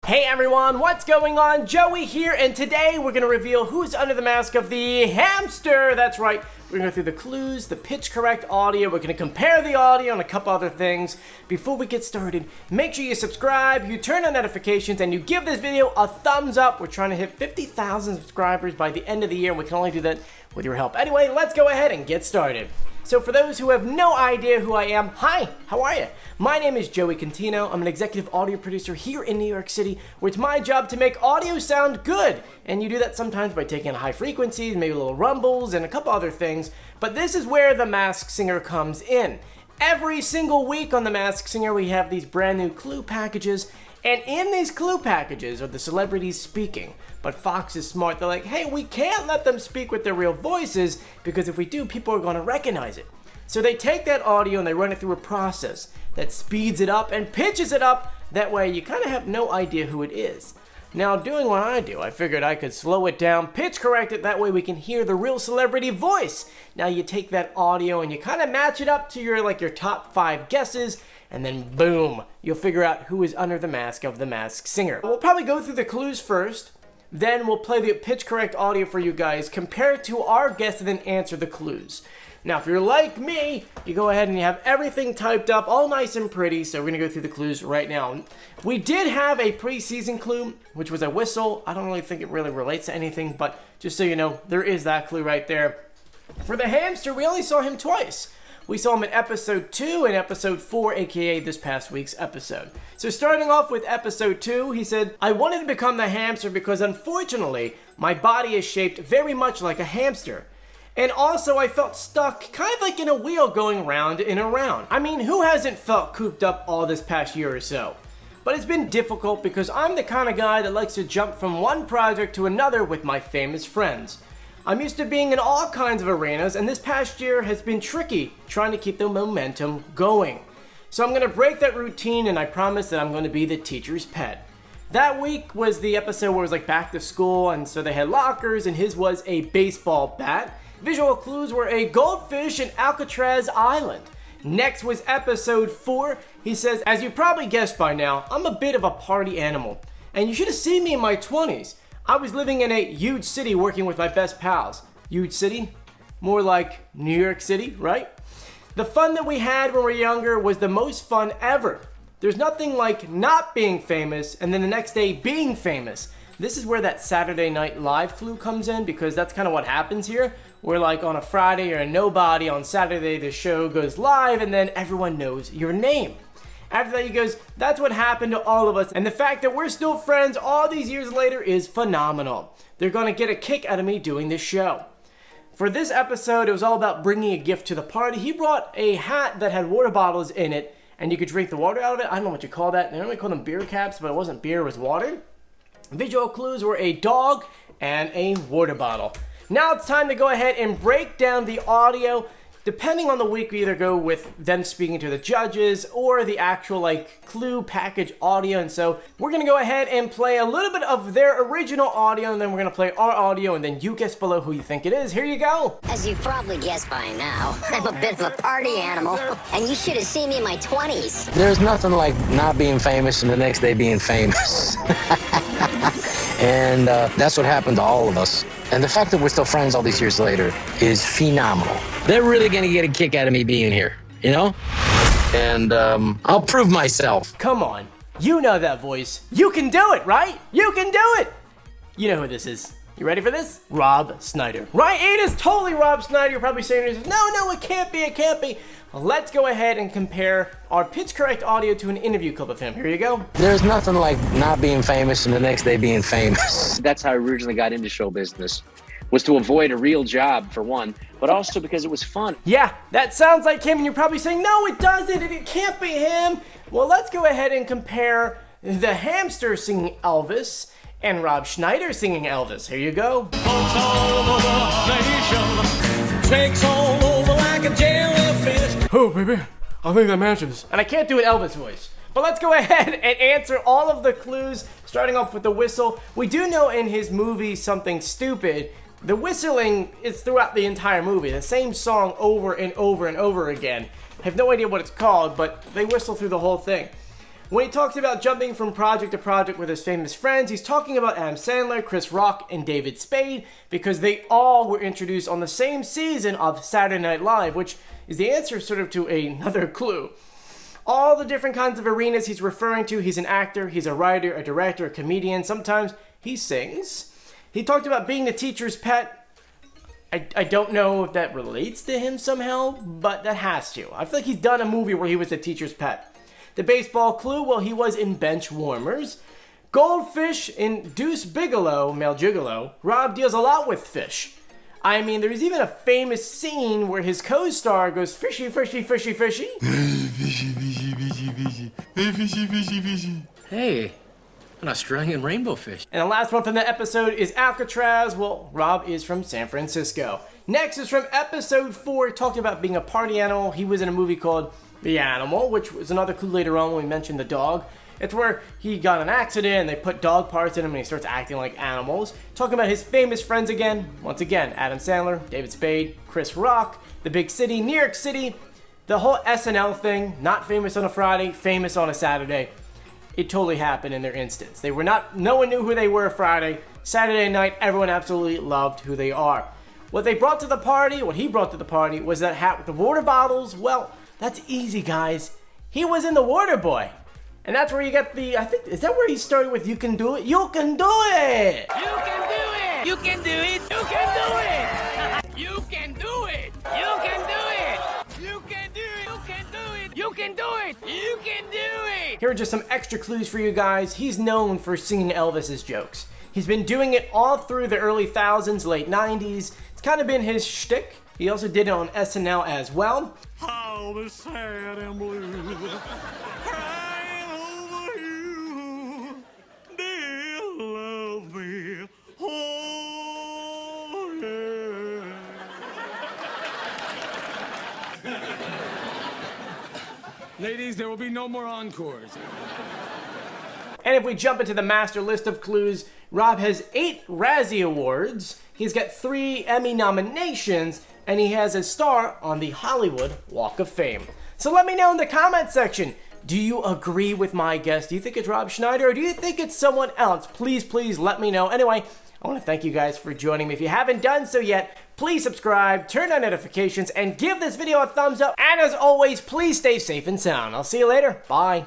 Hey everyone, what's going on? Joey here, and today we're going to reveal who's under the mask of the hamster. That's right, we're going to go through the clues, the pitch correct audio, we're going to compare the audio and a couple other things. Before we get started, make sure you subscribe, you turn on notifications, and you give this video a thumbs up. We're trying to hit 50,000 subscribers by the end of the year, and we can only do that with your help. Anyway, let's go ahead and get started. So for those who have no idea who I am, hi, how are you? My name is Joey Contino. I'm an executive audio producer here in New York City, where it's my job to make audio sound good. And you do that sometimes by taking high frequencies, maybe little rumbles, and a couple other things. But this is where The Masked Singer comes in. Every single week on The Masked Singer, we have these brand new clue packages. And in these clue packages are the celebrities speaking. But Fox is smart. They're like, hey, we can't let them speak with their real voices because if we do, people are going to recognize it. So they take that audio and they run it through a process that speeds it up and pitches it up. That way you kind of have no idea who it is. Now, doing what I do, I figured I could slow it down, pitch correct it, that way we can hear the real celebrity voice. Now you take that audio and you kind of match it up to your top 5 guesses, and then boom, you'll figure out who is under the mask of The Masked Singer. We'll probably go through the clues first, then we'll play the pitch correct audio for you guys, compare it to our guess, and then answer the clues. Now, if you're like me, you go ahead and you have everything typed up, all nice and pretty, so we're going to go through the clues right now. We did have a preseason clue, which was a whistle. I don't really think it really relates to anything, but just so you know, there is that clue right there. For the hamster, we only saw him twice. We saw him in episode 2 and episode 4, aka this past week's episode. So starting off with episode 2, he said, I wanted to become the hamster because unfortunately, my body is shaped very much like a hamster. And also I felt stuck, kind of like in a wheel going round and around. I mean, who hasn't felt cooped up all this past year or so? But it's been difficult because I'm the kind of guy that likes to jump from one project to another with my famous friends. I'm used to being in all kinds of arenas, and this past year has been tricky trying to keep the momentum going. So I'm going to break that routine, and I promise that I'm going to be the teacher's pet. That week was the episode where it was like back to school, and so they had lockers, and his was a baseball bat. Visual clues were a goldfish in Alcatraz Island. Next was episode 4. He says, as you probably guessed by now, I'm a bit of a party animal, and you should have seen me in my 20s. I was living in a huge city working with my best pals. Huge city? More like New York City, right? The fun that we had when we were younger was the most fun ever. There's nothing like not being famous and then the next day being famous. This is where that Saturday Night Live clue comes in because that's kind of what happens here. Where like on a Friday you're a nobody, on Saturday the show goes live and then everyone knows your name. After that he goes, that's what happened to all of us, and the fact that we're still friends all these years later is phenomenal. They're gonna get a kick out of me doing this show. For this episode, it was all about bringing a gift to the party. He brought a hat that had water bottles in it, and you could drink the water out of it. I don't know what you call that. They normally call them beer caps, but it wasn't beer, it was water. Visual clues were a dog and a water bottle. Now it's time to go ahead and break down the audio. Depending on the week, we either go with them speaking to the judges or the actual clue package audio. And so we're going to go ahead and play a little bit of their original audio, and then we're going to play our audio, and then you guess below who you think it is. Here you go. As you've probably guessed by now, I'm a bit of a party animal, and you should have seen me in my 20s. There's nothing like not being famous and the next day being famous. And that's what happened to all of us. And the fact that we're still friends all these years later is phenomenal. They're really going to get a kick out of me being here, you know? And I'll prove myself. Come on. You know that voice. You can do it, right? You can do it. You know who this is. You ready for this? Rob Schneider. Right? It is totally Rob Schneider. You're probably saying, no, it can't be, it can't be. Let's go ahead and compare our pitch correct audio to an interview clip of him. Here you go. There's nothing like not being famous and the next day being famous. That's how I originally got into show business, was to avoid a real job for one, but also because it was fun. Yeah, that sounds like him, and you're probably saying, no, it doesn't, it can't be him. Well, let's go ahead and compare the hamster singing Elvis and Rob Schneider singing Elvis. Here you go. Folks all over the nation, snakes all over like a jellyfish. Oh, baby, I think that matches. And I can't do an Elvis voice. But let's go ahead and answer all of the clues, starting off with the whistle. We do know in his movie Something Stupid, the whistling is throughout the entire movie, the same song over and over and over again. I have no idea what it's called, but they whistle through the whole thing. When he talks about jumping from project to project with his famous friends, he's talking about Adam Sandler, Chris Rock, and David Spade, because they all were introduced on the same season of Saturday Night Live, which is the answer sort of to another clue. All the different kinds of arenas he's referring to, he's an actor, he's a writer, a director, a comedian, sometimes he sings. He talked about being the teacher's pet. I don't know if that relates to him somehow, but that has to. I feel like he's done a movie where he was the teacher's pet. The baseball clue, well, he was in Bench Warmers. Goldfish in Deuce Bigalow, Male Gigolo. Rob deals a lot with fish. I mean, there's even a famous scene where his co-star goes fishy, fishy, fishy, fishy. Fishy, fishy, fishy, fishy. Fishy, fishy, fishy. Hey, an Australian rainbow fish. And the last one from the episode is Alcatraz. Well, Rob is from San Francisco. Next is from episode 4. Talked about being a party animal. He was in a movie called The Animal, which was another clue later on when we mentioned the dog. It's where he got in an accident and they put dog parts in him and he starts acting like animals. Talking about his famous friends again. Once again, Adam Sandler, David Spade, Chris Rock, The Big City, New York City. The whole SNL thing, not famous on a Friday, famous on a Saturday. It totally happened in their instance. They were not, no one knew who they were Friday. Saturday night, everyone absolutely loved who they are. What they brought to the party, what he brought to the party, was that hat with the water bottles. Well, that's easy, guys. He was in The Water Boy. And that's where you get the, I think, is that where he started with You Can Do It? You can do it! You can do it! You can do it! You can do it! You can do it! You can do it! You can do it! You can do it! You can do it! You can do it! Here are just some extra clues for you guys. He's known for singing Elvis's jokes. He's been doing it all through the early thousands, late 90s. It's kind of been his shtick. He also did it on SNL as well. How the sad and blue. Crying over you. Dear love me. Oh, yeah. Ladies, there will be no more encores. And if we jump into the master list of clues, Rob has 8 Razzie Awards, he's got 3 Emmy nominations, and he has a star on the Hollywood Walk of Fame. So let me know in the comment section, do you agree with my guess? Do you think it's Rob Schneider or do you think it's someone else? Please, please let me know. Anyway, I want to thank you guys for joining me. If you haven't done so yet, please subscribe, turn on notifications, and give this video a thumbs up. And as always, please stay safe and sound. I'll see you later. Bye.